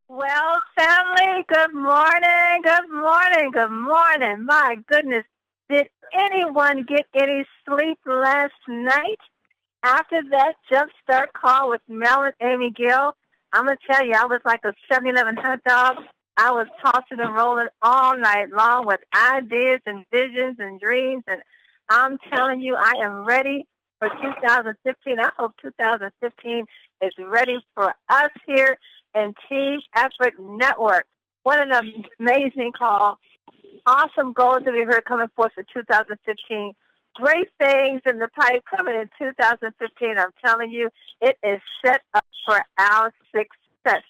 Well, family, good morning, good morning, good morning. My goodness, did anyone get any sleep last night? After that jumpstart call with Mel and Amy Gill, I'm going to tell you, I was like a 7-Eleven hot dog. I was tossing and rolling all night long with ideas and visions and dreams. And I'm telling you, I am ready for 2015. I hope 2015 is ready for us here in Team Effort Network. What an amazing call. Awesome goals that we heard coming forth for 2015. Great things in the pipe coming in 2015. I'm telling you, it is set up for our success.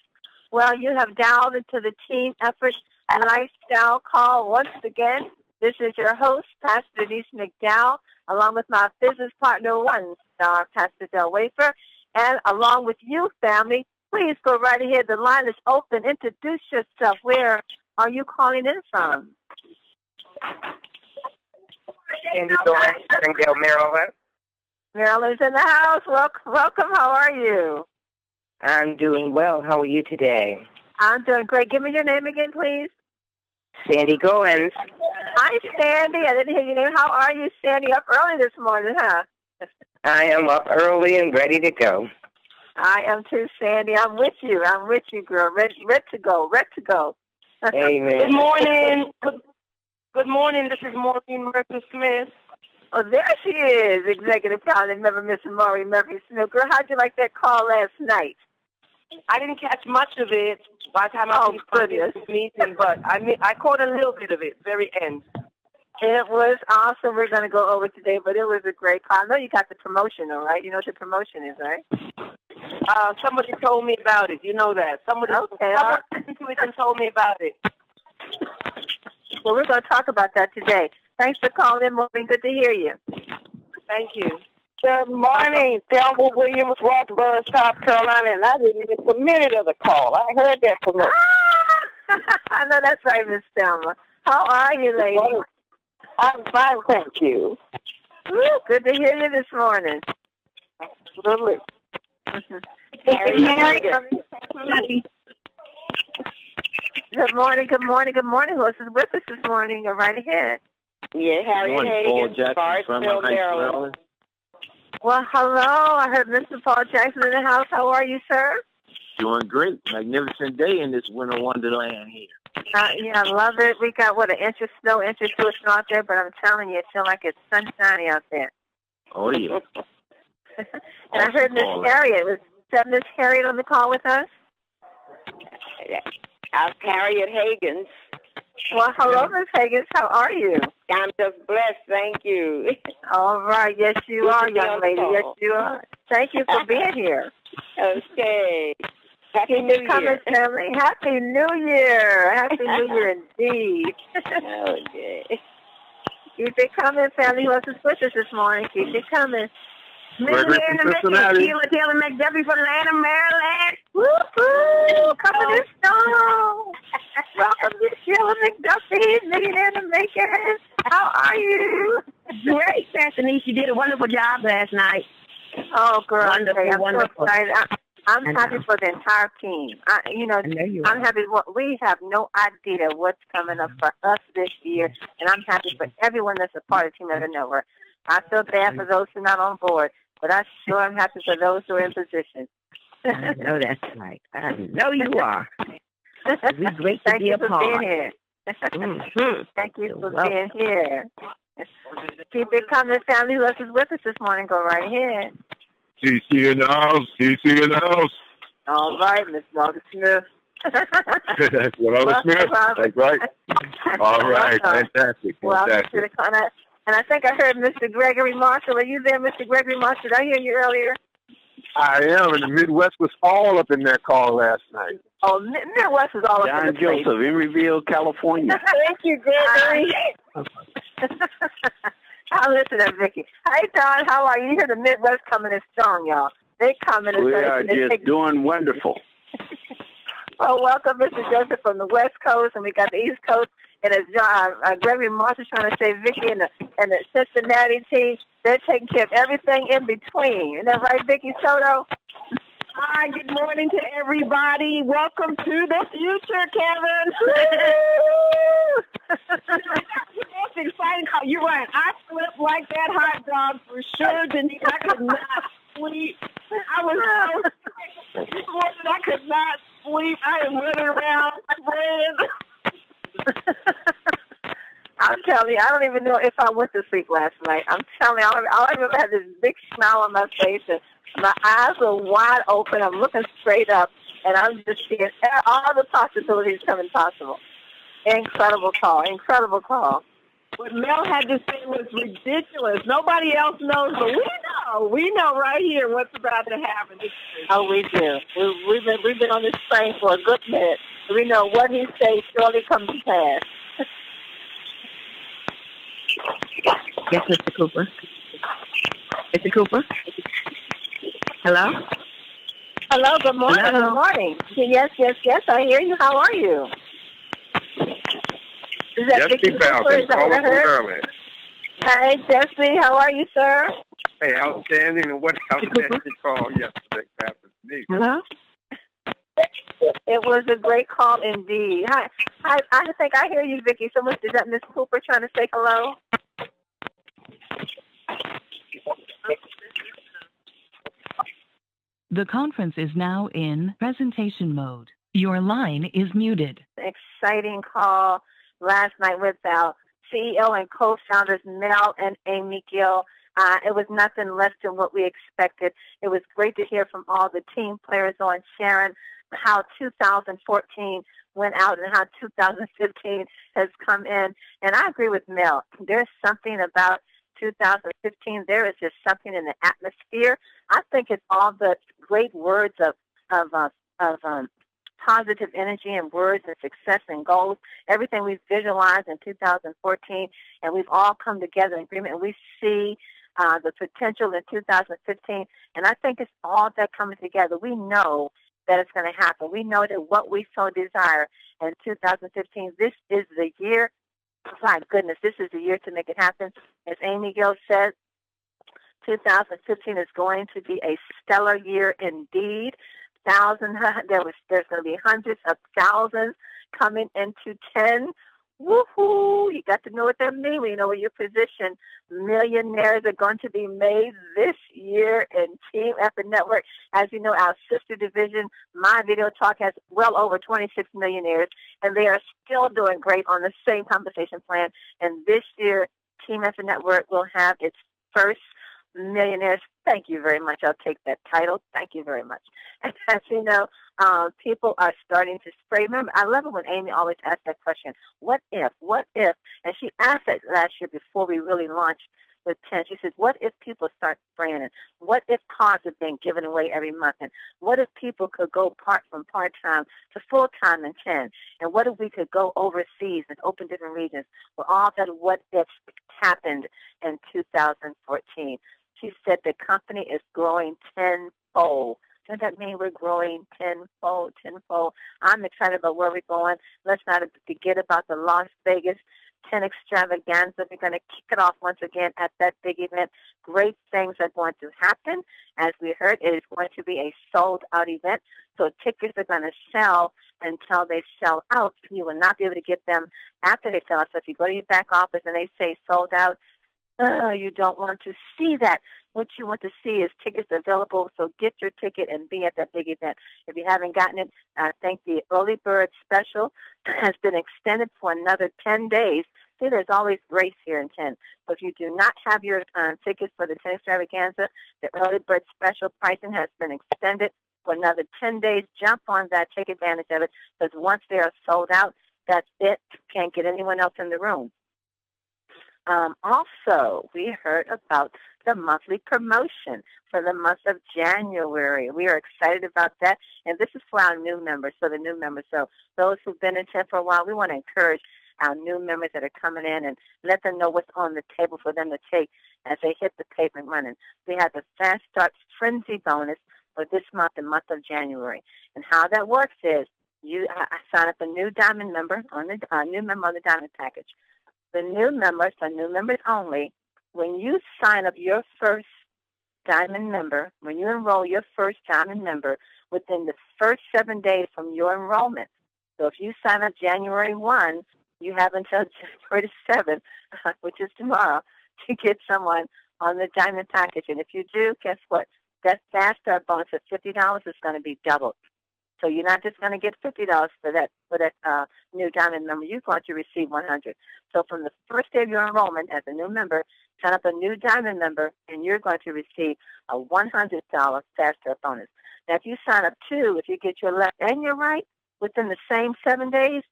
Well, you have dialed into the Team Effort Lifestyle Call once again. This is your host, Pastor Denise McDowell, along with my business partner, One Star, Pastor Del Wafer, and along with you, family. Please go right ahead. The line is open. Introduce yourself. Where are you calling in from? Sandy Doran, Springdale, Maryland. Maryland's in the house. Welcome. How are you? I'm doing well. How are you today? I'm doing great. Give me your name again, please. Sandy Goins. Hi, Sandy. I didn't hear your name. How are you, Sandy? Up early this morning, huh? I am up early and ready to go. I am too, Sandy. I'm with you, girl. Ready to go. Amen. Good morning. Good morning. This is Maureen Murphy-Smith. Oh, there she is, Executive Founding Member, Miss Maury Murphy-Smith. Girl, how'd you like that call last night? I didn't catch much of it by the time I finished the meeting, but I caught a little bit of it, very end. It was awesome. We're going to go over today, but it was a great call. I know you got the promotion, all right? You know what the promotion is, right? Somebody told me about it. You know that. Someone listened to it and told me about it. Well, we're going to talk about that today. Thanks for calling in, Maureen. Good to hear you. Thank you. Good morning, Thelma Williams, Roxborough, South Carolina, and I didn't miss a minute of the call. I heard that from her. I know that's right, Miss Thelma. How are you, lady? I'm fine, thank you. Woo, good to hear you this morning. Absolutely. Good morning. Who is with us this morning? Go right ahead. Yeah, Harriet Hagan, Bartsville, Maryland. Well, hello. I heard Mr. Paul Jackson in the house. How are you, sir? Doing great. Magnificent day in this winter wonderland here. Yeah, I love it. We got, an inch of snow, inch or two of snow out there, but I'm telling you, it feels like it's sunshiny out there. Oh, yeah. And I heard Miss Harriet. Was that Miss Harriet on the call with us? I'm Harriet Higgins. Well, hello, Miss Higgins. How are you? I'm just blessed, thank you. All right. Yes, you are, young lady. Yes, you are. Thank you for being here. Okay. Happy New Year. Family. Happy New Year. Happy New Year indeed. Okay. Keep it coming, family. Who else is with us this morning? Keep it coming. Gregory from Cincinnati. Taylor McDuffie from Atlanta, Maryland. Woo-hoo! Coming in strong. Welcome to Sheila McDuffie, Millionaire to Maker. How are you? Great, Pastor Denise. You did a wonderful job last night. Oh, girl. Wonderful. I'm happy for the entire team. I'm happy. We have no idea what's coming up for us this year, and I'm happy for everyone that's a part of Team Effort Network. I feel bad for those who are not on board, but I sure am happy for those who are in position. I know that's right. I know you are. It's great to be a part. Thank you for being here. Mm-hmm. Thank you for being here. Keep it coming, family. Who else is with us this morning? Go right ahead. CC in the house. All right, Miss Walter Smith. Walter Smith. That's right. All right. Fantastic. And I think I heard Mr. Gregory Marshall. Are you there, Mr. Gregory Marshall? Did I hear you earlier? I am, and the Midwest was all up in that call last night. Oh, Midwest was all up in the place. John Joseph, Emeryville, California. Thank you, Gregory. I'll listen to Vicky. Hey, Don, how are you? You hear the Midwest coming in strong, y'all. They coming in. We are just doing wonderful. Well, welcome, Mr. Joseph, from the West Coast, and we got the East Coast. And as Gregory Marshall trying to say, Vicky and the Cincinnati team, they're taking care of everything in between. Isn't that right, Vicky Soto? Hi, good morning to everybody. Welcome to the future, Kevin. That's the most exciting call. You're right. I slept like that hot dog for sure. Denise, I could not sleep. I was so sick this morning. I could not sleep. I am running around praying. I'm telling you, I don't even know if I went to sleep last night. I'm telling you, I remember I had this big smile on my face, and my eyes were wide open. I'm looking straight up, and I'm just seeing all the possibilities coming possible. Incredible call, incredible call. What Mel had to say was ridiculous. Nobody else knows, but we know. We know right here what's about to happen. Oh, we do. We've been on this train for a good minute. We know what he says surely comes to pass. Yes, Mr. Cooper. Mr. Cooper? Hello? Hello, good morning. Hello. Good morning. Yes, I hear you. How are you? Is that Vicky Cooper? Is that what I heard? Hi, Jesse. How are you, sir? Hey, outstanding. And what else did you call yesterday, Pastor Denise? Hello? It was a great call indeed. Hi, I think I hear you, Vicky. Someone, is that Miss Cooper trying to say hello? The conference is now in presentation mode. Your line is muted. Exciting call last night with our CEO and co-founders Mel and Amy Gill. It was nothing less than what we expected. It was great to hear from all the team players on sharing how 2014 went out and how 2015 has come in. And I agree with Mel. There's something about 2015. There is just something in the atmosphere. I think it's all the great words of positive energy and words and success and goals, everything we've visualized in 2014, and we've all come together in agreement, and we see the potential in 2015, and I think it's all that coming together. We know that it's going to happen. We know that what we so desire in 2015, this is the year. My goodness, this is the year to make it happen. As Amy Gill said, 2015 is going to be a stellar year indeed. There's going to be hundreds of thousands coming into 10. Woohoo! You got to know what that means. You know where your position. Millionaires are going to be made this year in Team Effort Network. As you know, our sister division, My Video Talk, has well over 26 millionaires, and they are still doing great on the same compensation plan. And this year, Team Effort Network will have its first millionaires. Thank you very much. I'll take that title. Thank you very much. And as you know, people are starting to spray. Remember, I love it when Amy always asks that question, what if? And she asked that last year before we really launched with 10. She said, what if people start spraying it? What if cars are being given away every month? And what if people could go from part-time to full-time in 10? And what if we could go overseas and open different regions? Well, all that what ifs happened in 2014. She said the company is growing tenfold. Does that mean we're growing tenfold? I'm excited about where we're going. Let's not forget about the Las Vegas 10 extravaganza. We're going to kick it off once again at that big event. Great things are going to happen. As we heard, it is going to be a sold-out event. So tickets are going to sell until they sell out. You will not be able to get them after they sell out. So if you go to your back office and they say sold out, you don't want to see that. What you want to see is tickets available, so get your ticket and be at that big event. If you haven't gotten it, I think the early bird special has been extended for another 10 days. See, there's always grace here in 10. So if you do not have your tickets for the 10 extravaganza, the early bird special pricing has been extended for another 10 days. Jump on that, take advantage of it, because once they are sold out, that's it. Can't get anyone else in the room. Also, we heard about the monthly promotion for the month of January. We are excited about that, and this is for our new members, so the new members. So those who've been in 10 for a while, we want to encourage our new members that are coming in and let them know what's on the table for them to take as they hit the pavement running. We have the Fast Start Frenzy bonus for this month, the month of January. And how that works is I sign up a new diamond member on the new member on the diamond package. The new members, so new members only, when you sign up your first diamond member, when you enroll your first diamond member, within the first 7 days from your enrollment. So if you sign up January 1, you have until January 7th, which is tomorrow, to get someone on the diamond package. And if you do, guess what? That fast start bonus of $50 is going to be doubled. So you're not just going to get $50 for that new diamond member. You're going to receive $100. So from the first day of your enrollment as a new member, sign up a new diamond member, and you're going to receive a $100 fast start bonus. Now, if you sign up too, if you get your left and your right within the same 7 days,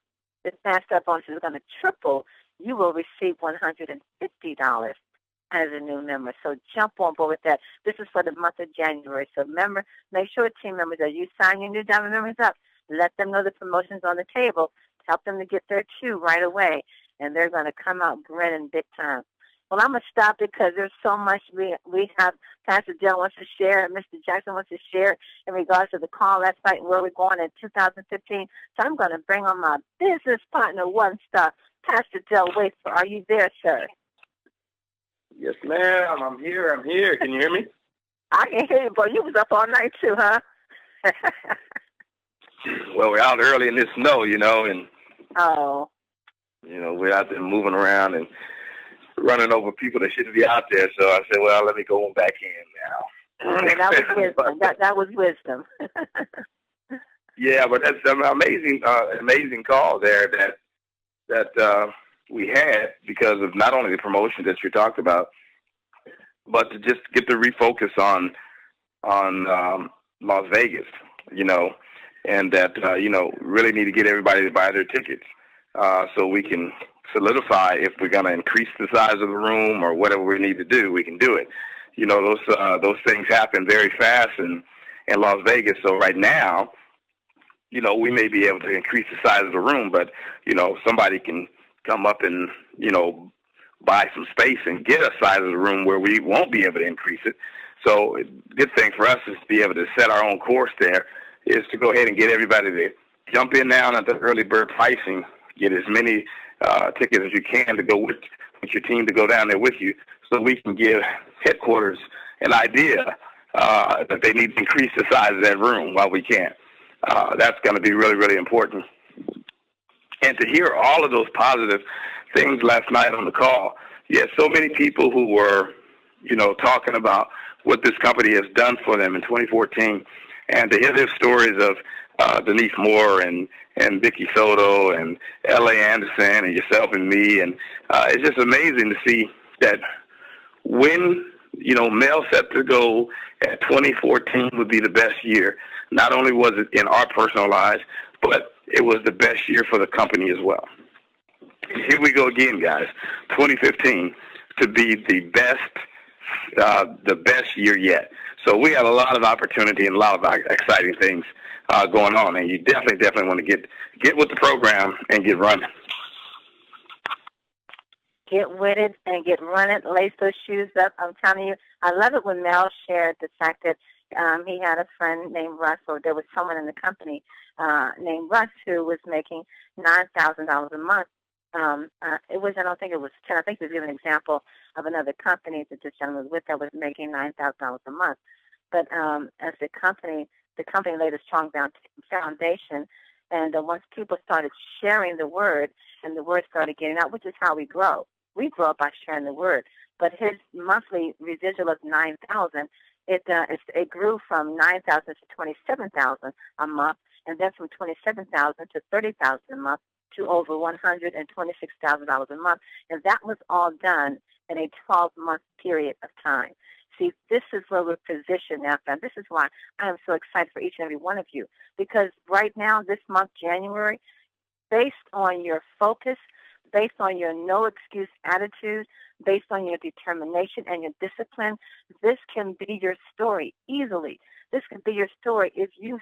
the fast start bonus is going to triple. You will receive $150 as a new member. So jump on board with that. This is for the month of January. So remember, make sure, team members, that you sign your new diamond members up. Let them know the promotion's on the table. Help them to get their two right away. And they're going to come out grinning big time. Well, I'm going to stop because there's so much we have. Pastor Jill wants to share, and Mr. Jackson wants to share in regards to the call last night and where we're going in 2015. So I'm going to bring on my business partner, One Star, Pastor Jill Wafer. Are you there, sir? Yes, ma'am. I'm here. Can you hear me? I can hear you, boy. You was up all night too, huh? Well, we're out early in this snow, and we're out there moving around and running over people that shouldn't be out there. So I said, well, let me go on back in now. Yeah, that was wisdom. that was wisdom. Yeah, but that's an amazing call there that we had because of not only the promotion that you talked about, but to just get the refocus on Las Vegas, and that, really need to get everybody to buy their tickets so we can solidify if we're going to increase the size of the room or whatever we need to do, we can do it. Those things happen very fast in Las Vegas. So right now, we may be able to increase the size of the room, but, somebody can come up and, buy some space and get a size of the room where we won't be able to increase it. So the good thing for us is to be able to set our own course there, is to go ahead and get everybody to jump in now at the early bird pricing, get as many tickets as you can to go with your team to go down there with you, so we can give headquarters an idea that they need to increase the size of that room while we can. That's going to be really, really important. And to hear all of those positive things last night on the call, so many people who were, talking about what this company has done for them in 2014, and to hear their stories of Denise Moore and Vicky Soto and L.A. Anderson and yourself and me, and it's just amazing to see that when, Mel set to go at 2014 would be the best year. Not only was it in our personal lives, but it was the best year for the company as well. Here we go again, guys. 2015 to be the best year yet. So we have a lot of opportunity and a lot of exciting things going on, and you definitely want to get with the program and get running. Get with it and get running. Lace those shoes up. I'm telling you, I love it when Mel shared the fact that he had a friend named Russ, or there was someone in the company named Russ who was making $9,000 a month. It was, I don't think it was 10. I think he was giving an example of another company that this gentleman was with that was making $9,000 a month. But as the company laid a strong foundation, and once people started sharing the word, and the word started getting out, which is how we grow. We grow by sharing the word. But his monthly residual of $9,000, it grew from $9,000 to $27,000 a month, and then from $27,000 to $30,000 a month, to over $126,000 a month. And that was all done in a 12-month period of time. See, this is where we're positioned now, and this is why I am so excited for each and every one of you. Because right now, this month, January, based on your focus, based on your no-excuse attitude, based on your determination and your discipline, this can be your story easily. This can be your story if you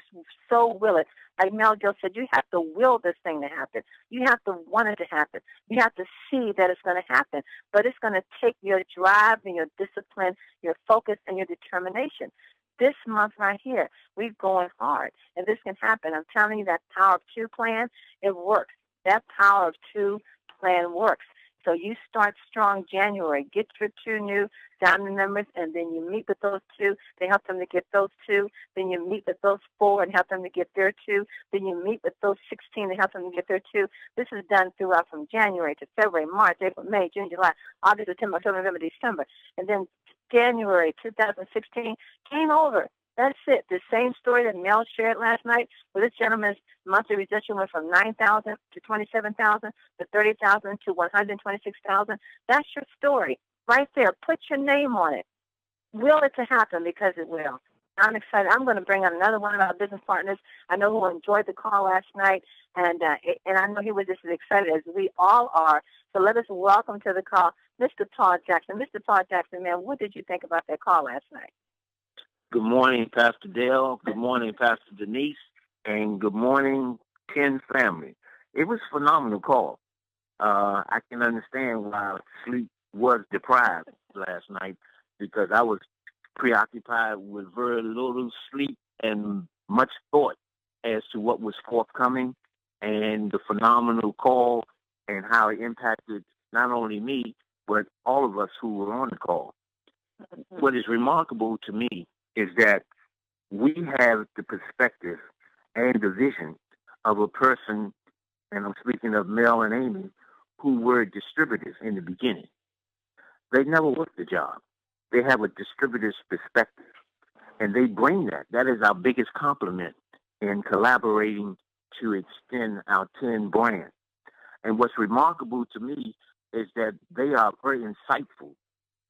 so will it. Like Mel Gill said, you have to will this thing to happen. You have to want it to happen. You have to see that it's going to happen. But it's going to take your drive and your discipline, your focus, and your determination. This month right here, we're going hard, and this can happen. I'm telling you, that Power of Two plan, it works. That Power of Two plan works. So you start strong January. Get your 2 new diamond members, and then you meet with those 2. They help them to get those 2. Then you meet with those 4 and help them to get their 2. Then you meet with those 16 and help them to get their 2. This is done throughout from January to February, March, April, May, June, July, August, September, October, November, December. And then January 2016, game over. That's it. The same story that Mel shared last night, where this gentleman's monthly residual went from 9,000 to 27,000 to 30,000 to 126,000. That's your story right there. Put your name on it. Will it to happen, because it will. I'm excited. I'm going to bring on another one of our business partners. I know who enjoyed the call last night, and I know he was just as excited as we all are. So let us welcome to the call Mr. Paul Jackson. Mr. Paul Jackson, man, what did you think about that call last night? Good morning, Pastor Dale. Good morning, Pastor Denise. And good morning, Ken family. It was a phenomenal call. I can understand why sleep was deprived last night, because I was preoccupied with very little sleep and much thought as to what was forthcoming and the phenomenal call and how it impacted not only me, but all of us who were on the call. What is remarkable to me is that we have the perspective and the vision of a person, and I'm speaking of Mel and Amy, who were distributors in the beginning. They never worked the job. They have a distributor's perspective, and they bring that. That is our biggest compliment in collaborating to extend our 10 brand. And what's remarkable to me is that they are very insightful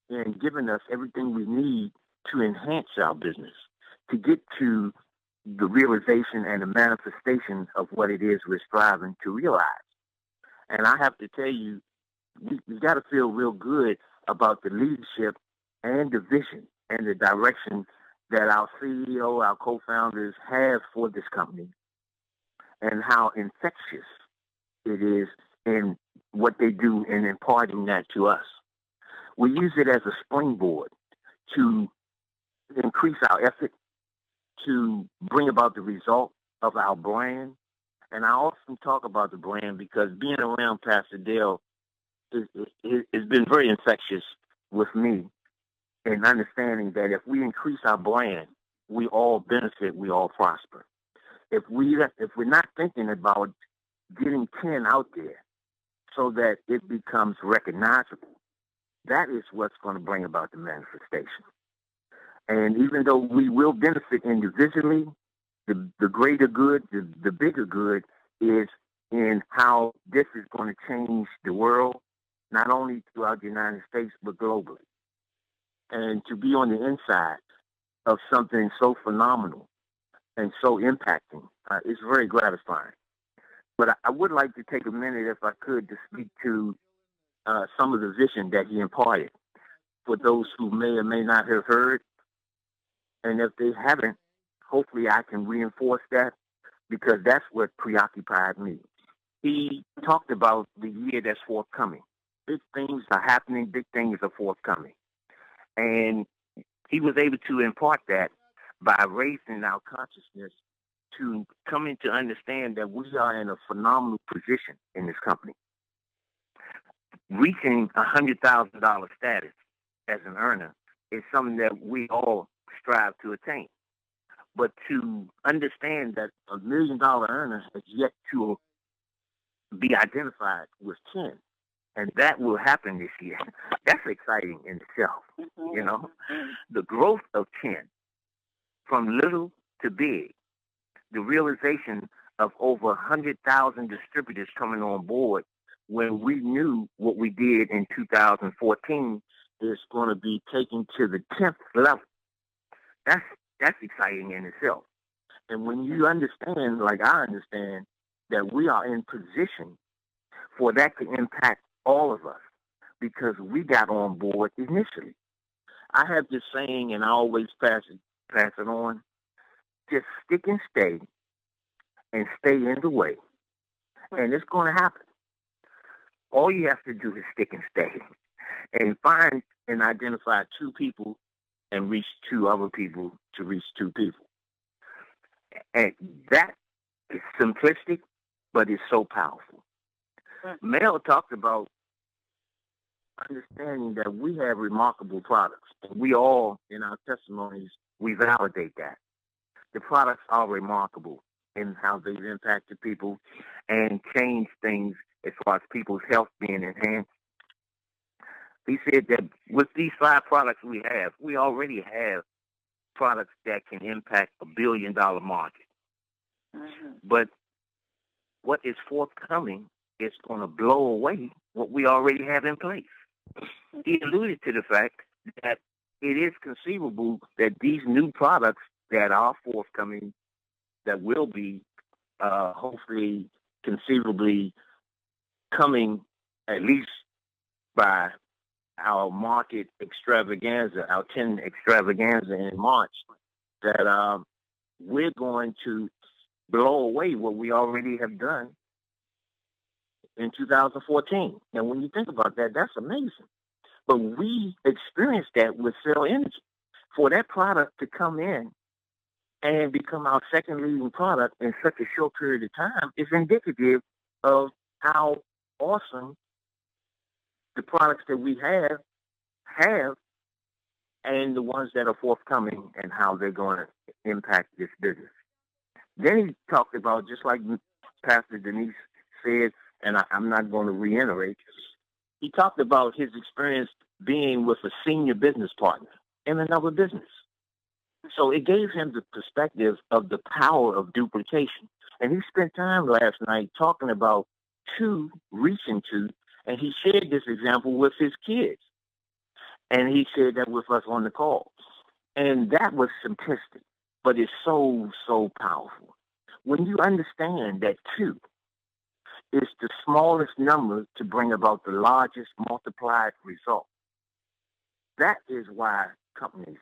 in giving us everything we need to enhance our business, to get to the realization and the manifestation of what it is we're striving to realize. And I have to tell you, we got to feel real good about the leadership and the vision and the direction that our CEO, our co-founders have for this company, and how infectious it is in what they do in imparting that to us. We use it as a springboard to increase our effort, to bring about the result of our brand. And I often talk about the brand because being around Pastor Dale has been very infectious with me in understanding that if we increase our brand, we all benefit, we all prosper. If we're not thinking about getting 10 out there so that it becomes recognizable, that is what's going to bring about the manifestation. And even though we will benefit individually, the greater good, the bigger good is in how this is going to change the world, not only throughout the United States, but globally. And to be on the inside of something so phenomenal and so impacting is very gratifying. But I would like to take a minute, if I could, to speak to some of the vision that he imparted for those who may or may not have heard. And if they haven't, hopefully I can reinforce that, because that's what preoccupied me. He talked about the year that's forthcoming. Big things are happening, big things are forthcoming. And he was able to impart that by raising our consciousness to coming to understand that we are in a phenomenal position in this company. Reaching $100,000 status as an earner is something that we all strive to attain. But to understand that $1 million earner has yet to be identified with 10, and that will happen this year, that's exciting in itself. Mm-hmm. You know, the growth of 10, from little to big, the realization of over 100,000 distributors coming on board when we knew what we did in 2014 is going to be taken to the 10th level. That's exciting in itself. And when you understand, like I understand, that we are in position for that to impact all of us because we got on board initially. I have this saying, and I always pass it on, just stick and stay in the way, and it's going to happen. All you have to do is stick and stay and find and identify 2 people and reach 2 other people to reach 2 people. And that is simplistic, but it's so powerful. Mel talked about understanding that we have remarkable products. And we all, in our testimonies, we validate that. The products are remarkable in how they've impacted people and changed things as far as people's health being enhanced. He said that with these 5 products we already have products that can impact $1 billion market. Mm-hmm. But what is forthcoming is going to blow away what we already have in place. He alluded to the fact that it is conceivable that these new products that are forthcoming, that will be hopefully conceivably coming at least by our market extravaganza, our 10 extravaganza in March, that we're going to blow away what we already have done in 2014. And when you think about that, that's amazing. But we experienced that with cell energy. For that product to come in and become our second leading product in such a short period of time is indicative of how awesome the products that we have, and the ones that are forthcoming and how they're going to impact this business. Then he talked about, just like Pastor Denise said, and I'm not going to reiterate, he talked about his experience being with a senior business partner in another business. So it gave him the perspective of the power of duplication. And he spent time last night talking about reaching two, and he shared this example with his kids. And he shared that with us on the call. And that was simplistic, but it's so, so powerful. When you understand that 2 is the smallest number to bring about the largest multiplied result, that is why companies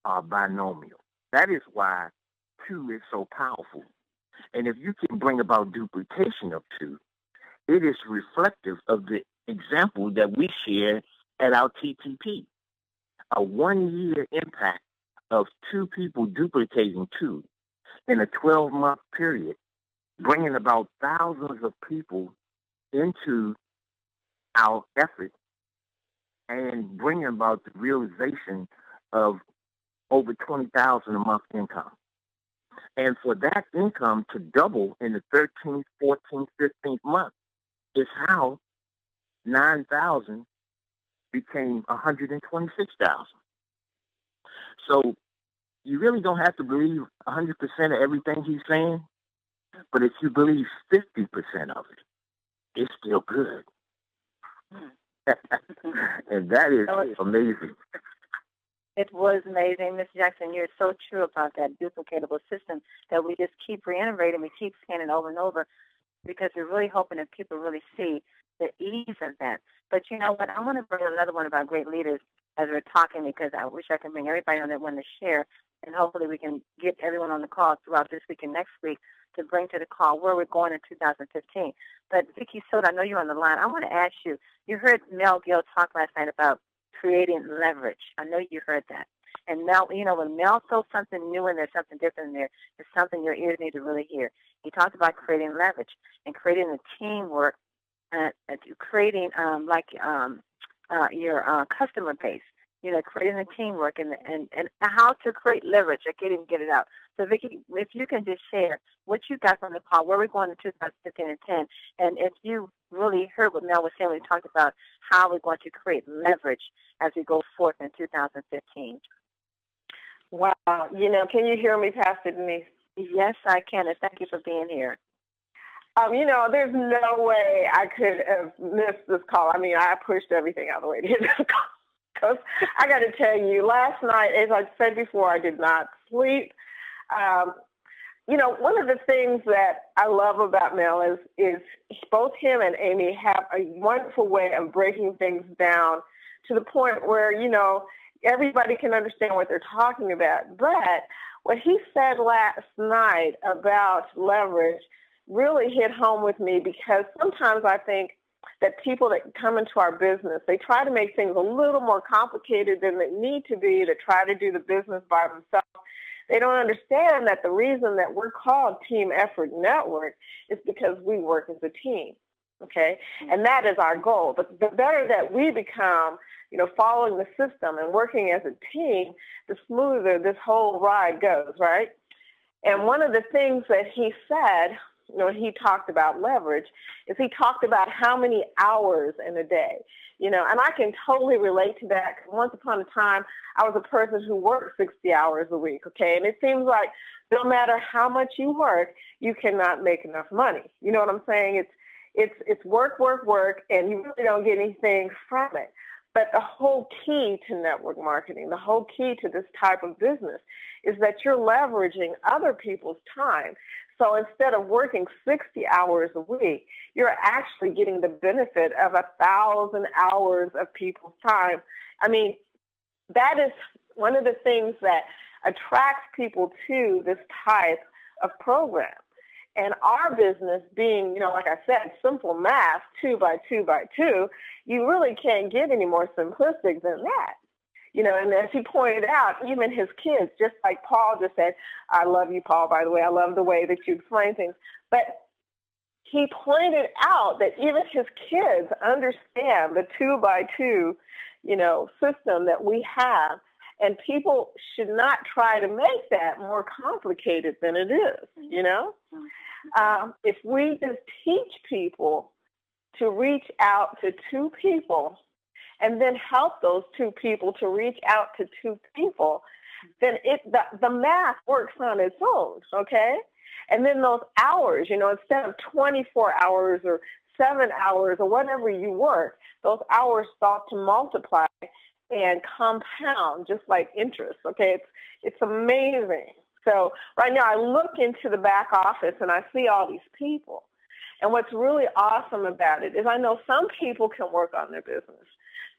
are binomial. That is why 2 is so powerful. And if you can bring about duplication of 2, it is reflective of the example that we share at our TTP. A 1-year impact of 2 people duplicating 2 in a 12-month period, bringing about thousands of people into our effort and bringing about the realization of over $20,000 a month income. And for that income to double in the 13th, 14th, 15th month is how 9,000 became 126,000. So you really don't have to believe 100% of everything he's saying, but if you believe 50% of it, it's still good. And that is amazing. It was amazing, Mr. Jackson. You're so true about that duplicatable system that we just keep reiterating, we keep saying it over and over, because we're really hoping that people really see the ease of that. But you know what? I want to bring another one about great leaders as we're talking, because I wish I could bring everybody on that one to share, and hopefully we can get everyone on the call throughout this week and next week to bring to the call where we're going in 2015. But Vicki Soda, I know you're on the line. I want to ask you, you heard Mel Gill talk last night about creating leverage. I know you heard that. And Mel, you know, when Mel throws something new in there, something different in there, it's something your ears need to really hear. He talked about creating leverage and creating a teamwork, creating your customer base. You know, creating a teamwork and how to create leverage. I can't even get it out. So, Vicki, if you can just share what you got from the call, where we're going in 2015 and 10, and if you really heard what Mel was saying when he talked about how we're going to create leverage as we go forth in 2015. Wow. You know, can you hear me, Pastor Denise? Yes, I can, and thank you for being here. You know, there's no way I could have missed this call. I mean, I pushed everything out of the way to get this call. Because I got to tell you, last night, as I said before, I did not sleep. You know, one of the things that I love about Mel is both him and Amy have a wonderful way of breaking things down to the point where, you know, everybody can understand what they're talking about. But what he said last night about leverage really hit home with me, because sometimes I think that people that come into our business, they try to make things a little more complicated than they need to be to try to do the business by themselves. They don't understand that the reason that we're called Team Effort Network is because we work as a team. okay? And that is our goal. But the better that we become, following the system and working as a team, the smoother this whole ride goes, right? And one of the things that he said, when he talked about leverage, is he talked about how many hours in a day, and I can totally relate to that. Once upon a time, I was a person who worked 60 hours a week, okay? And it seems like no matter how much you work, you cannot make enough money. You know what I'm saying? It's work, work, work, and you really don't get anything from it. But the whole key to network marketing, the whole key to this type of business is that you're leveraging other people's time. So instead of working 60 hours a week, you're actually getting the benefit of 1,000 hours of people's time. I mean, that is one of the things that attracts people to this type of program. And our business being, like I said, simple math, 2 by 2 by 2, you really can't get any more simplistic than that. And as he pointed out, even his kids, just like Paul just said, I love you, Paul, by the way. I love the way that you explain things. But he pointed out that even his kids understand the 2 by 2, system that we have. And people should not try to make that more complicated than it is, If we just teach people to reach out to 2 people and then help those 2 people to reach out to 2 people, then the math works on its own, okay? And then those hours, instead of 24 hours or 7 hours or whatever you work, those hours start to multiply and compound just like interest, okay? It's amazing. So right now I look into the back office and I see all these people. And what's really awesome about it is I know some people can work on their business.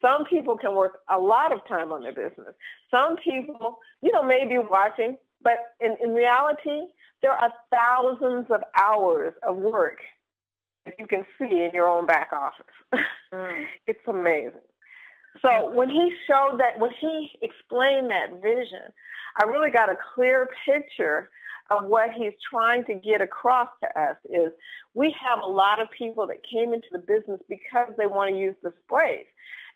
Some people can work a lot of time on their business. Some people, may be watching, but in reality, there are thousands of hours of work that you can see in your own back office. It's amazing. So when he explained that vision, I really got a clear picture of what he's trying to get across to us is we have a lot of people that came into the business because they want to use the sprays.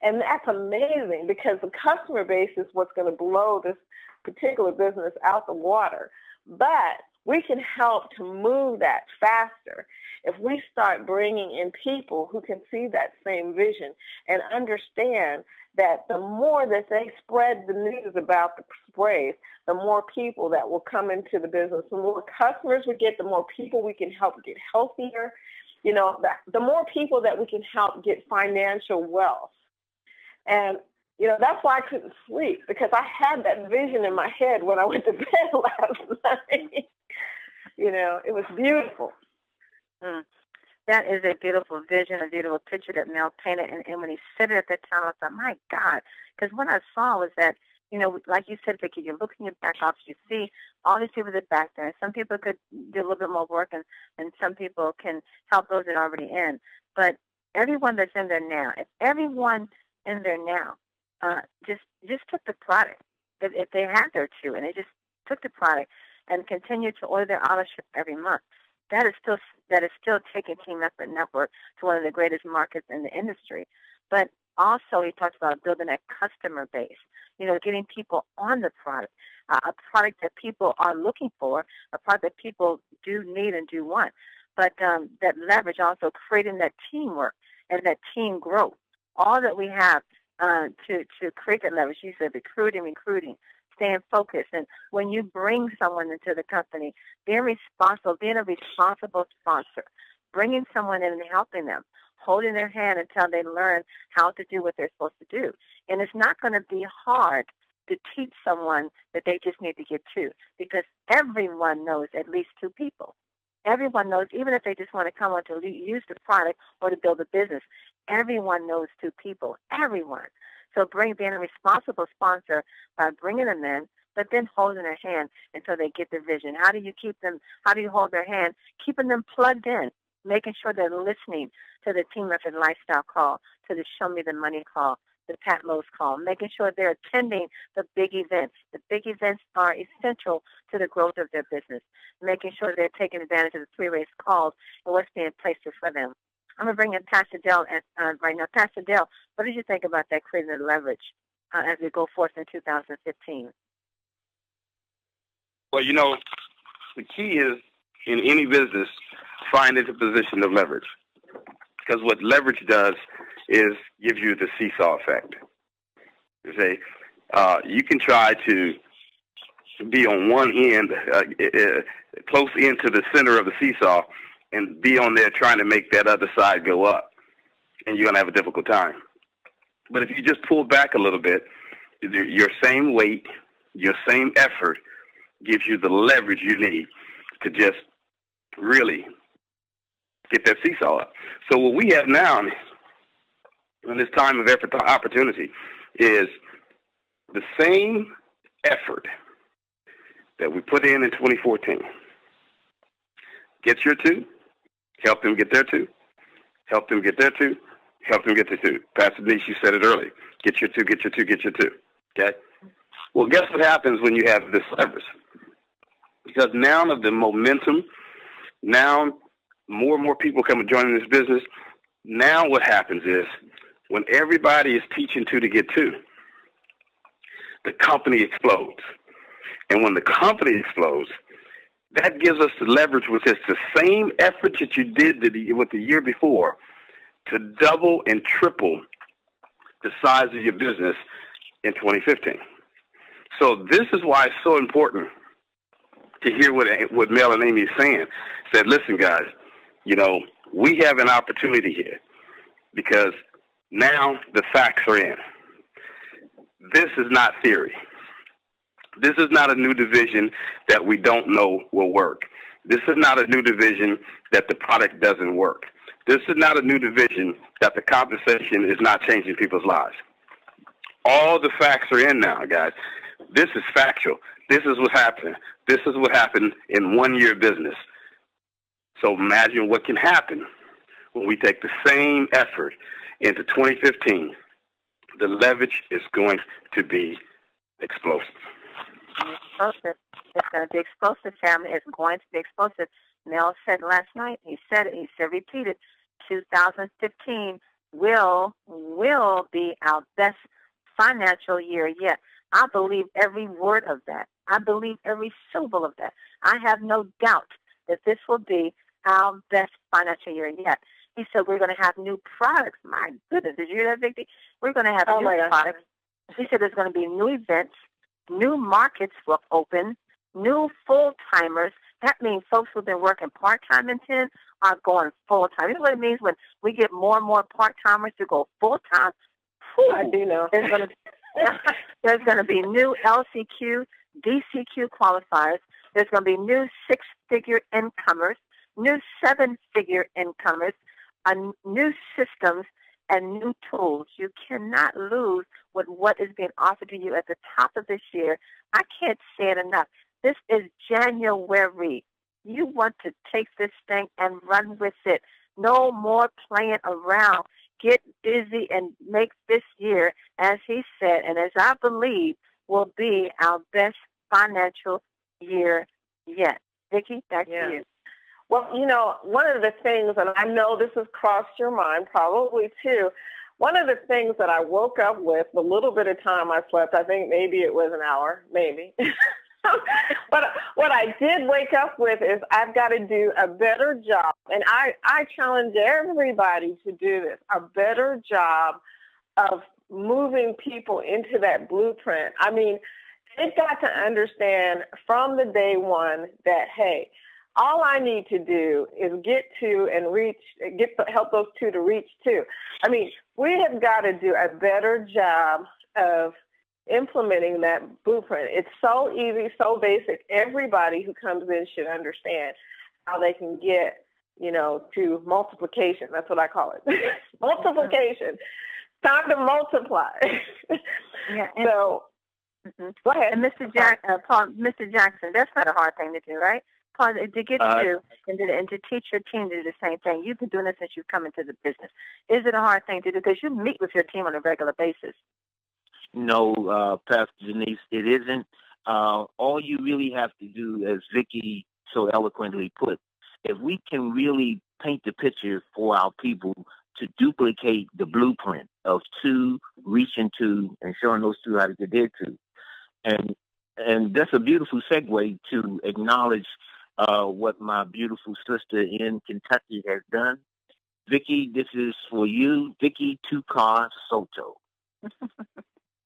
And that's amazing because the customer base is what's going to blow this particular business out the water. But we can help to move that faster if we start bringing in people who can see that same vision and understand that the more that they spread the news about the sprays, the more people that will come into the business. The more customers we get, the more people we can help get healthier. The more people that we can help get financial wealth. And, that's why I couldn't sleep, because I had that vision in my head when I went to bed last night. It was beautiful. That is a beautiful vision, a beautiful picture that Mel painted. And when he said it at that time, I thought, my God, because what I saw was that, like you said, Vicki, you look in your back office, you see all these people that are back there. And some people could do a little bit more work, and some people can help those that are already in. But everyone that's in there now, if everyone in there now just took the product, if they had their 2, and they just took the product and continued to order their auto ship every month, that is still taking Team Effort Network to one of the greatest markets in the industry. But also, he talks about building that customer base, getting people on the product, a product that people are looking for, a product that people do need and do want. But that leverage also creating that teamwork and that team growth. All that we have to create that leverage, you said recruiting, staying focused. And when you bring someone into the company, being a responsible sponsor, bringing someone in and helping them, holding their hand until they learn how to do what they're supposed to do. And it's not going to be hard to teach someone that they just need to get 2, because everyone knows at least 2 people. Everyone knows, even if they just want to come on to use the product or to build a business, everyone knows 2 people, everyone. So being a responsible sponsor by bringing them in, but then holding their hand until they get the vision. How do you hold their hand? Keeping them plugged in, making sure they're listening to the Team Effort Lifestyle call, to the Show Me the Money call, the Pat Lowe's call, making sure they're attending the big events. The big events are essential to the growth of their business, making sure they're taking advantage of the 3 race calls and what's being placed for them. I'm going to bring in Pastor Dell right now. Pastor Dell, what did you think about that creating the leverage as we go forth in 2015? Well, the key is in any business, finding a position of leverage. Because what leverage does is give you the seesaw effect. You say, you can try to be on one end, close into the center of the seesaw, and be on there trying to make that other side go up, and you're going to have a difficult time. But if you just pull back a little bit, your same weight, your same effort gives you the leverage you need to just really get that seesaw up. So what we have now in this time of opportunity is the same effort that we put in 2014. Get your two, help them get their two, help them get their two, help them get their two. Pastor Denise, you said it earlier. Get your two, get your two, get your two. Okay? Well, guess what happens when you have this leverage? Because now of the momentum, now more and more people come and join this business. Now what happens is when everybody is teaching two to get two, the company explodes. And when the company explodes, that gives us the leverage with the same effort that you did with the year before to double and triple the size of your business in 2015. So this is why it's so important to hear what Mel and Amy is saying. Said, listen, guys, we have an opportunity here because now the facts are in. This is not theory. This is not a new division that we don't know will work. This is not a new division that the product doesn't work. This is not a new division that the compensation is not changing people's lives. All the facts are in now, guys. This is factual. This is what happened. This is what happened in 1 year business. So imagine what can happen when we take the same effort into 2015. The leverage is going to be explosive. Explosive. It's going to be explosive, family. It's going to be explosive. Mel said last night, he said repeated, 2015 will be our best financial year yet. I believe every word of that. I believe every syllable of that. I have no doubt that this will be our best financial year yet. He said we're going to have new products. My goodness, did you hear that, Vicki? We're going to have new products. He said there's going to be new events. New markets will open, new full-timers. That means folks who've been working part-time in 10 are going full-time. You know what it means when we get more and more part-timers to go full-time? I do know. There's going to be new LCQ, DCQ qualifiers. There's going to be new 6-figure incomers, new 7-figure incomers, new systems, and new tools. You cannot lose with what is being offered to you at the top of this year. I can't say it enough. This is January. You want to take this thing and run with it. No more playing around. Get busy and make this year, as he said, and as I believe, will be our best financial year yet. Vicki, back to you. Well, one of the things, and I know this has crossed your mind probably too, one of the things that I woke up with, the little bit of time I slept, I think maybe it was an hour, maybe. But what I did wake up with is I've got to do a better job. And I challenge everybody to do this, a better job of moving people into that blueprint. I mean, they've got to understand from the day one that, hey, all I need to do is get to and help those two to reach two. I mean, we have got to do a better job of implementing that blueprint. It's so easy, so basic. Everybody who comes in should understand how they can get, to multiplication. That's what I call it. Multiplication. Time to multiply. So, go ahead. And Mr. Jackson, that's not a hard thing to do, right? To get you and to teach your team to do the same thing. You've been doing this since you've come into the business. Is it a hard thing to do? Because you meet with your team on a regular basis. No, Pastor Denise, it isn't. All you really have to do, as Vicki so eloquently put, if we can really paint the picture for our people to duplicate the blueprint of two, reaching two, and showing those two how to get there too. And that's a beautiful segue to acknowledge what my beautiful sister in Kentucky has done. Vicky, this is for you, Vicky Two-Car Soto.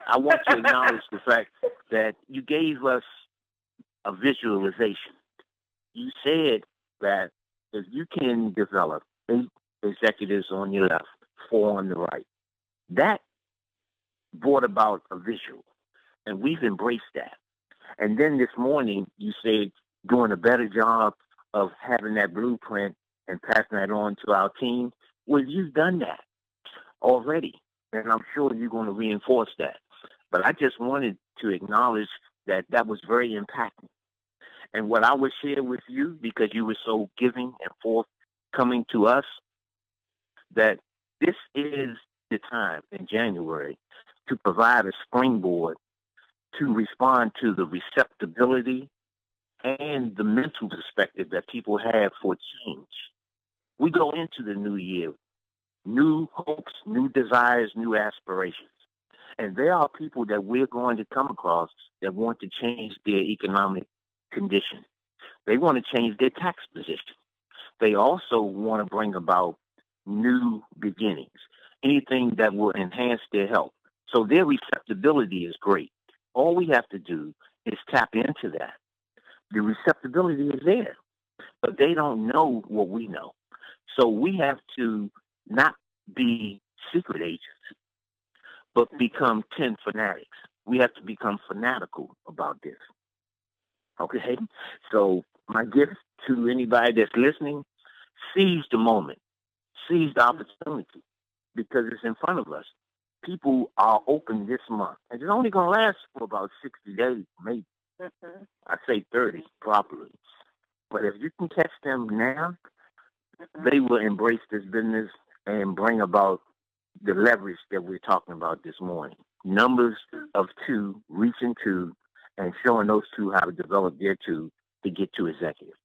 I want to acknowledge the fact that you gave us a visualization. You said that if you can develop 8 executives on your left, 4 on the right, that brought about a visual, and we've embraced that. And then this morning, you said doing a better job of having that blueprint and passing that on to our team. Well, you've done that already, and I'm sure you're going to reinforce that. But I just wanted to acknowledge that that was very impactful. And what I would share with you, because you were so giving and forthcoming to us, that this is the time in January to provide a springboard to respond to the receptibility and the mental perspective that people have for change. We go into the new year, new hopes, new desires, new aspirations. And there are people that we're going to come across that want to change their economic condition. They want to change their tax position. They also want to bring about new beginnings, anything that will enhance their health. So their receptibility is great. All we have to do is tap into that. The receptibility is there, but they don't know what we know. So we have to not be secret agents, but become 10 fanatics. We have to become fanatical about this. Okay? So my gift to anybody that's listening, seize the moment, seize the opportunity, because it's in front of us. People are open this month, and it's only going to last for about 60 days, maybe. I say 30 properly. But if you can catch them now, they will embrace this business and bring about the leverage that we're talking about this morning. Numbers of 2, reaching 2, and showing those 2 how to develop their 2 to get to executive.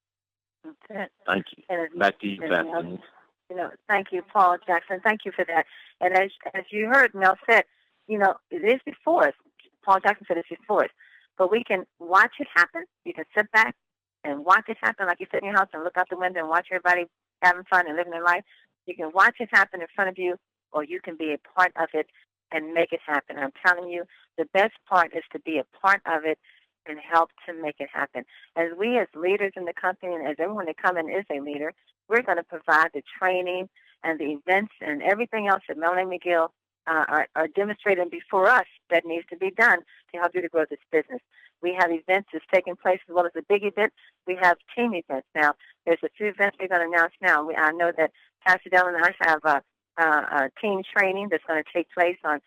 That's it. Thank you. Back to you, Pastor Denise. Thank you, Paul Jackson. Thank you for that. And as you heard, Mel said, it is before us. Paul Jackson said it's before us. But we can watch it happen. You can sit back and watch it happen like you sit in your house and look out the window and watch everybody having fun and living their life. You can watch it happen in front of you, or you can be a part of it and make it happen. I'm telling you, the best part is to be a part of it and help to make it happen. As we as leaders in the company and as everyone that comes in is a leader, we're going to provide the training and the events and everything else that Melanie McGill are demonstrating before us that needs to be done to help you to grow this business. We have events that's taking place as well as the big event. We have team events now. There's a few events we're going to announce now. I know that Pastor Dell and I have a team training that's going to take place on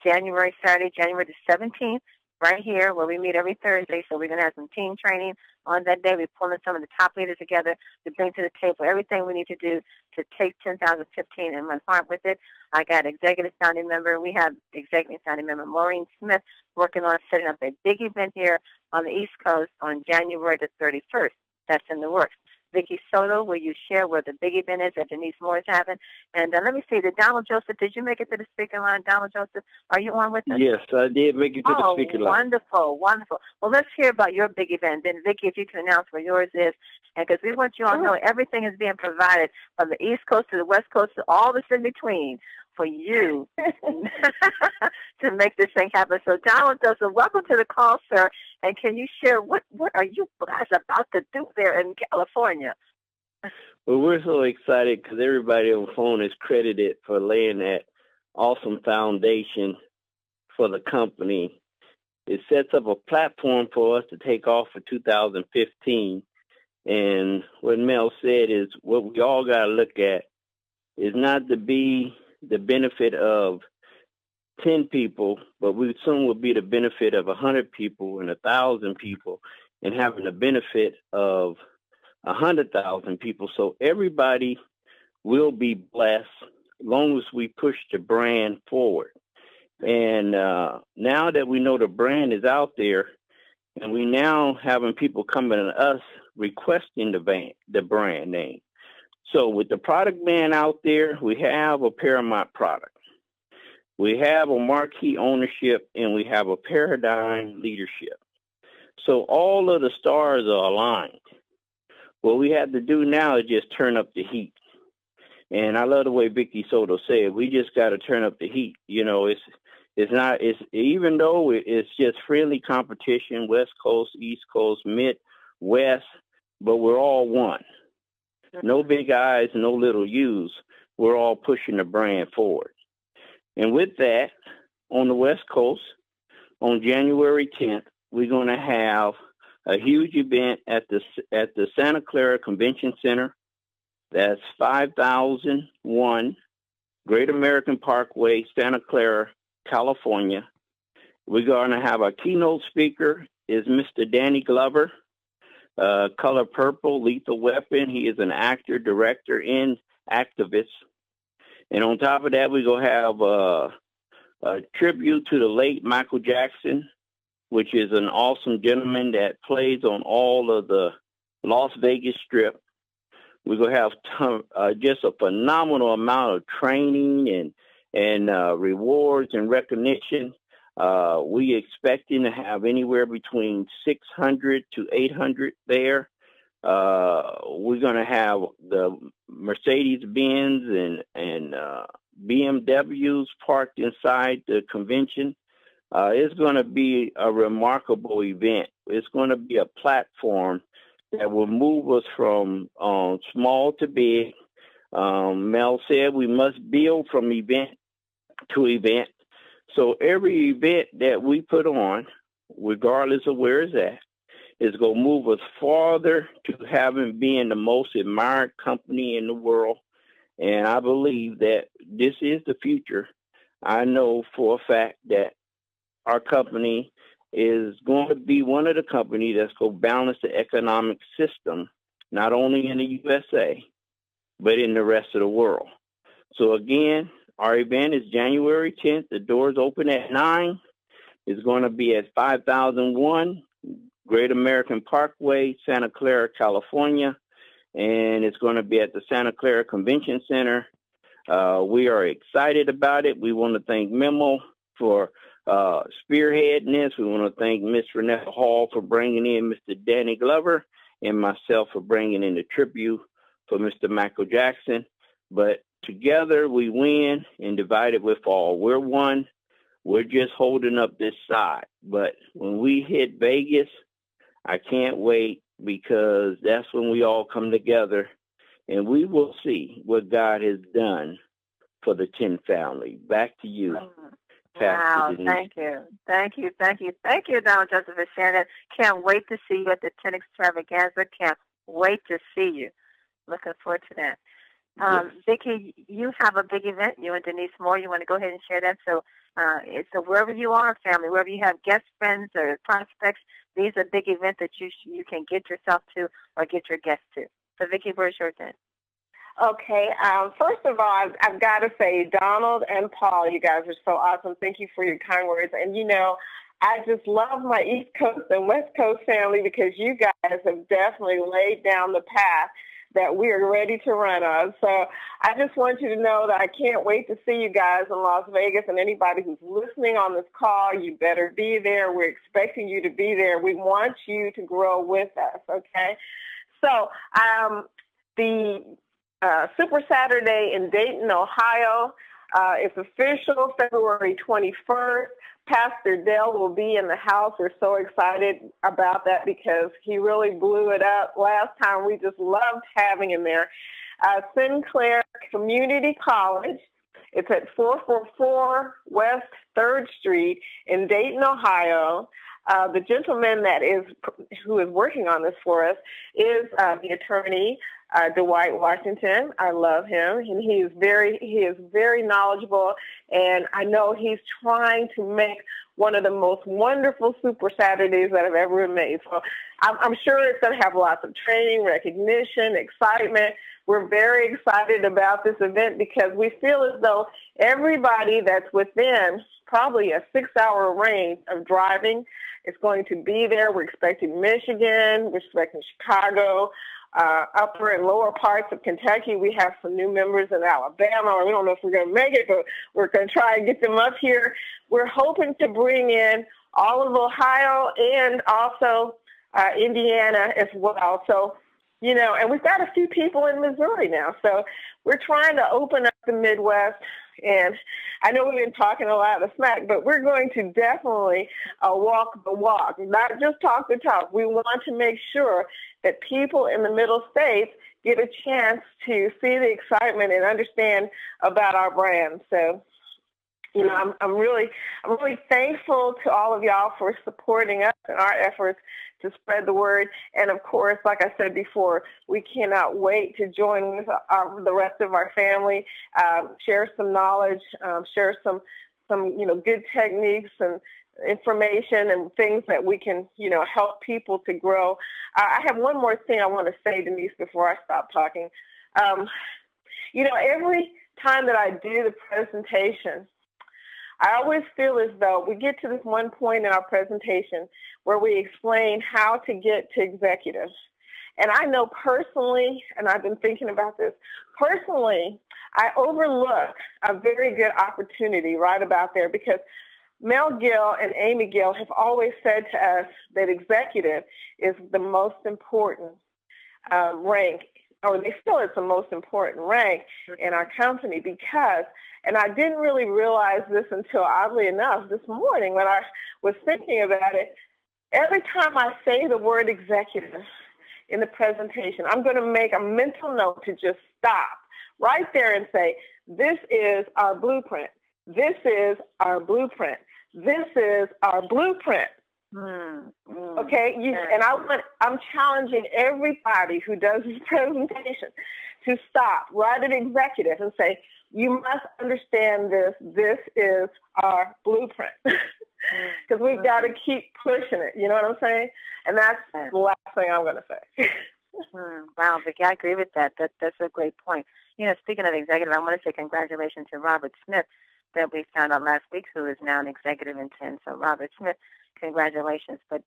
Saturday, January the 17th, right here where we meet every Thursday. So we're going to have some team training on that day. We're pulling some of the top leaders together to bring to the table everything we need to do to take 10,015 and run hard with it. I got executive founding member. We have executive founding member Maureen Smith working on setting up a big event here on the East Coast on January the 31st. That's in the works. Vicky Soto, will you share where the big event is that Denise Moore is having? And let me see, Donald Joseph, did you make it to the speaker line? Donald Joseph, are you on with us? Yes, I did make it to the speaker line. Wonderful, wonderful. Well, let's hear about your big event. Then, Vicky, if you can announce where yours is. And because we want you all to know everything is being provided from the East Coast to the West Coast to all that's in between for you to make this thing happen. So, Donald Joseph, welcome to the call, sir. And can you share what are you guys about to do there in California? Well, we're so excited because everybody on the phone is credited for laying that awesome foundation for the company. It sets up a platform for us to take off for 2015. And what Mel said is what we all got to look at is not to be the benefit of 10 people, but we soon will be the benefit of 100 people and 1,000 people and having the benefit of 100,000 people. So everybody will be blessed as long as we push the brand forward. And now that we know the brand is out there, and we now having people coming to us requesting the brand name. So with the product being out there, we have a paramount product. We have a marquee ownership, and we have a paradigm leadership. So all of the stars are aligned. What we have to do now is just turn up the heat. And I love the way Vicky Soto said, we just got to turn up the heat. You know, it's even though it's just friendly competition, West Coast, East Coast, Midwest, but we're all one. No big I's, no little U's. We're all pushing the brand forward. And with that, on the West Coast, on January 10th, we're going to have a huge event at the Santa Clara Convention Center. That's 5001 Great American Parkway, Santa Clara, California. We're going to have our keynote speaker is Mr. Danny Glover, Color Purple, Lethal Weapon. He is an actor, director, and activist. And on top of that, we're going to have a tribute to the late Michael Jackson, which is an awesome gentleman that plays on all of the Las Vegas Strip. We're going to have just a phenomenal amount of training and rewards and recognition. We expecting to have anywhere between 600 to 800 there. We're going to have the Mercedes-Benz and BMWs parked inside the convention. It's going to be a remarkable event. It's going to be a platform that will move us from small to big. Mel said we must build from event to event. So every event that we put on, regardless of where it's at, is going to move us farther to being the most admired company in the world. And I believe that this is the future. I know for a fact that our company is going to be one of the companies that's going to balance the economic system, not only in the USA, but in the rest of the world. So again, our event is January 10th. The doors open at 9. It's going to be at 5001 Great American Parkway, Santa Clara, California. And it's going to be at the Santa Clara Convention Center. We are excited about it. We want to thank Memo for spearheading this. We want to thank Miss Renetta Hall for bringing in Mr. Danny Glover and myself for bringing in the tribute for Mr. Michael Jackson. But together we win and divided with all. We're one. We're just holding up this side. But when we hit Vegas, I can't wait because that's when we all come together and we will see what God has done for the 10 family. Back to you. Wow, thank you, Donald Joseph and Shannon. Can't wait to see you at the 10 Extravaganza. Can't wait to see you. Looking forward to that. Vicki, you have a big event. You and Denise Moore. You want to go ahead and share that? So wherever you are, family, wherever you have guest friends or prospects, these are big events that you can get yourself to or get your guests to. So, Vicki, where's your tent? Okay. First of all, I've got to say, Donald and Paul, you guys are so awesome. Thank you for your kind words. And, I just love my East Coast and West Coast family because you guys have definitely laid down the path that we are ready to run on. So I just want you to know that I can't wait to see you guys in Las Vegas, and anybody who's listening on this call, you better be there. We're expecting you to be there. We want you to grow with us, okay? So the Super Saturday in Dayton, Ohio, is official February 21st. Pastor Dale will be in the house. We're so excited about that because he really blew it up last time. We just loved having him there. Sinclair Community College. It's at 444 West 3rd Street in Dayton, Ohio. The gentleman who is working on this for us is the attorney, Dwight Washington. I love him, and he is very knowledgeable, and I know he's trying to make one of the most wonderful Super Saturdays that have ever been made. So I'm sure it's going to have lots of training, recognition, excitement. We're very excited about this event because we feel as though everybody that's within probably a 6-hour range of driving is going to be there. We're expecting Michigan. We're expecting Chicago. upper and lower parts of Kentucky. We have some new members in Alabama. We don't know if we're going to make it, but we're going to try and get them up here. We're hoping to bring in all of Ohio and also Indiana as well. So, and we've got a few people in Missouri now. So we're trying to open up the Midwest. And I know we've been talking a lot of smack, but we're going to definitely walk the walk, not just talk the talk. We want to make sure that people in the Middle States get a chance to see the excitement and understand about our brand. So, I'm really thankful to all of y'all for supporting us in our efforts to spread the word. And of course, like I said before, we cannot wait to join with the rest of our family, share some knowledge, share some good techniques and information and things that we can, help people to grow. I have one more thing I want to say, Denise, before I stop talking. Every time that I do the presentation, I always feel as though we get to this one point in our presentation where we explain how to get to executives. And I know personally, and I've been thinking about this, personally, I overlook a very good opportunity right about there because Mel Gill and Amy Gill have always said to us that executive is the most important rank, or they feel it's the most important rank in our company because, and I didn't really realize this until, oddly enough, this morning when I was thinking about it, every time I say the word executive in the presentation, I'm going to make a mental note to just stop right there and say, this is our blueprint. This is our blueprint. This is our blueprint. Okay, and I'm challenging everybody who does this presentation to stop right at executive and say, you must understand this. This is our blueprint. Because we've got to keep pushing it. You know what I'm saying? And that's the last thing I'm going to say. Wow, Vicki, I agree with that. That's a great point. Speaking of executive, I want to say congratulations to Robert Smith that we found out last week, who is now an executive in 10. So Robert Smith, congratulations. But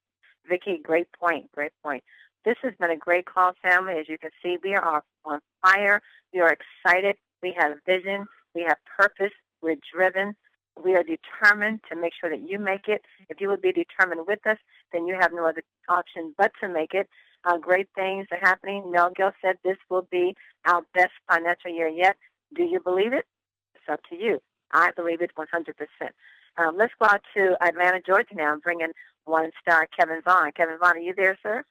Vicki, great point, great point. This has been a great call, family. As you can see, we are on fire. We are excited. We have vision. We have purpose. We're driven. We are determined to make sure that you make it. If you would be determined with us, then you have no other option but to make it. Great things are happening. Mel Gill said this will be our best financial year yet. Do you believe it? It's up to you. I believe it 100%. Let's go out to Atlanta, Georgia now and bring in one-star Kevin Vaughn. Kevin Vaughn, are you there, sir?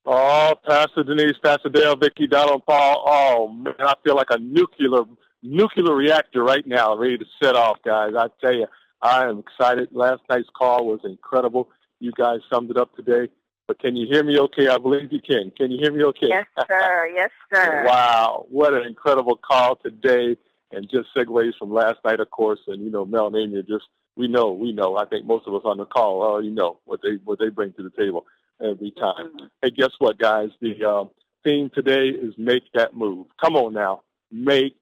Oh, Pastor Denise, Pastor Dale, Vicki, Donald, Paul. Oh, man, I feel like a nuclear reactor right now, ready to set off, guys. I tell you, I am excited. Last night's call was incredible. You guys summed it up today. But can you hear me okay? I believe you can. Can you hear me okay? Yes, sir. Yes, sir. Wow. What an incredible call today. And just segues from last night, of course. And, Mel and Amy are just, we know. I think most of us on the call already know what they bring to the table every time. Mm-hmm. Hey, guess what, guys? The theme today is make that move. Come on now. Make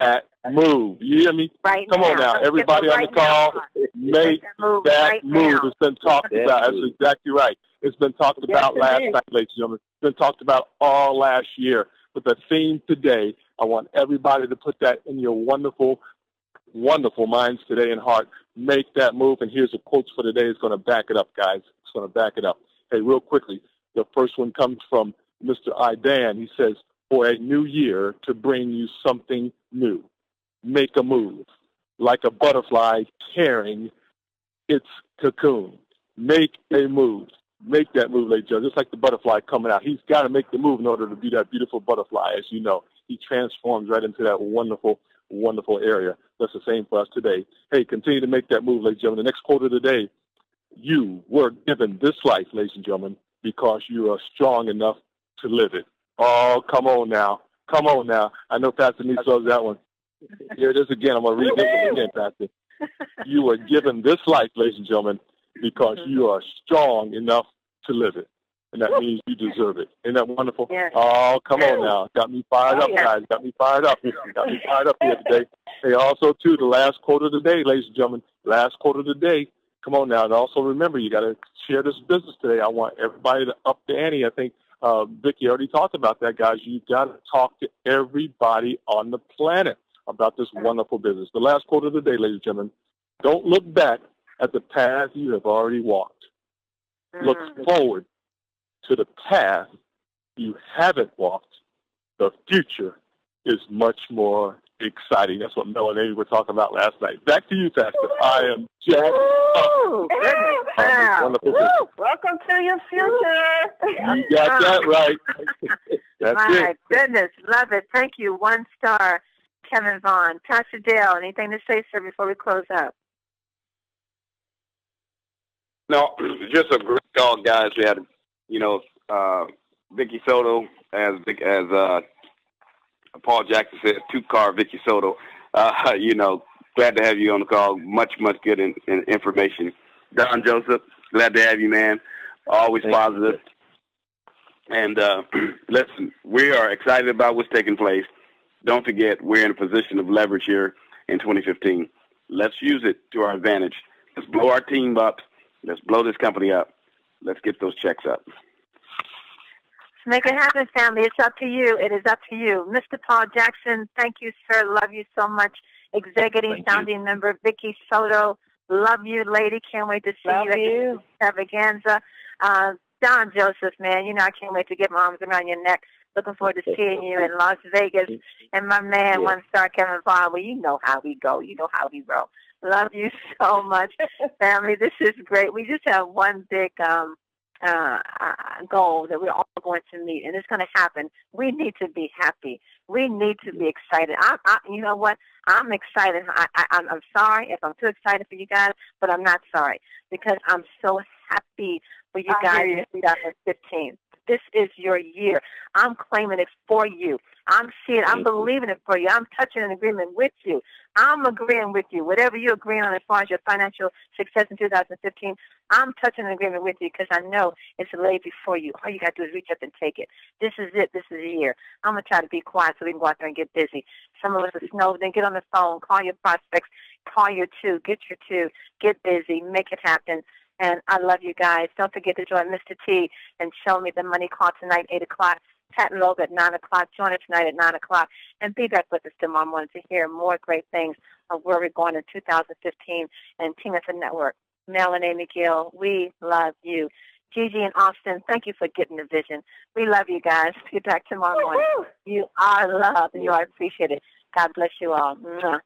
that move. You hear me? Right Come on now. Everybody on the call, make that move. It's been talked about. That's exactly right. It's been talked about last night, ladies and gentlemen. It's been talked about all last year. But the theme today, I want everybody to put that in your wonderful, wonderful minds today and heart. Make that move. And here's the quotes for today. It's going to back it up, guys. It's going to back it up. Hey, real quickly, the first one comes from Mr. Idan. He says, for a new year to bring you something new, make a move. Like a butterfly tearing its cocoon. Make a move. Make that move, ladies and gentlemen. Just like the butterfly coming out. He's got to make the move in order to be that beautiful butterfly, as you know. He transforms right into that wonderful, wonderful area. That's the same for us today. Hey, continue to make that move, ladies and gentlemen. The next quote of the day, you were given this life, ladies and gentlemen, because you are strong enough to live it. Oh, come on now. Come on now. I know Pastor Denise loves that one. Here it is again. I'm going to read this one again, Pastor. You were given this life, ladies and gentlemen, because you are strong enough to live it. And that means you deserve it. Isn't that wonderful? Yes. Oh, come on now. Got me fired up, guys. Got me fired up. Got me fired up here today. Hey, also, too, the last quote of the day, ladies and gentlemen. Last quote of the day. Come on now. And also remember, you got to share this business today. I want everybody to up the ante. I think Vicki already talked about that, guys. You've got to talk to everybody on the planet about this wonderful business. The last quote of the day, ladies and gentlemen, don't look back at the path you have already walked. Look forward to the path you haven't walked. The future is much more exciting. That's what Mel and Amy were talking about last night. Back to you, Pastor. I am jacked up. Wonderful business. Welcome to your future. You got that right. That's My it. goodness, love it. Thank you. 1 star, Kevin Vaughn. Pastor Dale, anything to say, sir, before we close out? No, just a great call, guys. We had, Vicky Soto, as Paul Jackson said, 2-car Vicky Soto. Glad to have you on the call. Much good information. Don Joseph, glad to have you, man. Always positive. And listen, we are excited about what's taking place. Don't forget, we're in a position of leverage here in 2015. Let's use it to our advantage. Let's blow our team up. Let's blow this company up. Let's get those checks up. Make it happen, family. It's up to you. It is up to you. Mr. Paul Jackson, thank you, sir. Love you so much. Executive founding member, Vicky Soto. Love you, lady. Can't wait to see you at the extravaganza. Don Joseph, man, I can't wait to get my arms around your neck. Looking forward to seeing you in Las Vegas. And my man, 1 star, Kevin Vaughn. Well, you know how we go. You know how we roll. Love you so much, family. This is great. We just have one big goal that we're all going to meet, and it's going to happen. We need to be happy. We need to be excited. You know what? I'm excited. I'm sorry if I'm too excited for you guys, but I'm not sorry because I'm so happy for you guys in 2015. This is your year. I'm claiming it for you. I'm seeing, I'm believing it for you. I'm touching an agreement with you. I'm agreeing with you. Whatever you're agreeing on as far as your financial success in 2015, I'm touching an agreement with you because I know it's laid before you. All you got to do is reach up and take it. This is it. This is the year. I'm going to try to be quiet so we can go out there and get busy. Some of us are snowed. Then get on the phone. Call your prospects. Call your 2. Get your 2. Get busy. Make it happen. And I love you guys. Don't forget to join Mr. T and Show Me the Money call tonight, 8 o'clock. Pat and Logan at 9 o'clock. Join us tonight at 9 o'clock. And be back with us tomorrow morning to hear more great things of where we're going in 2015 and Team Us Network. Mel and Amy Gill, we love you. Gigi and Austin, thank you for getting the vision. We love you guys. Be back tomorrow morning. You are loved and you are appreciated. God bless you all. Mwah.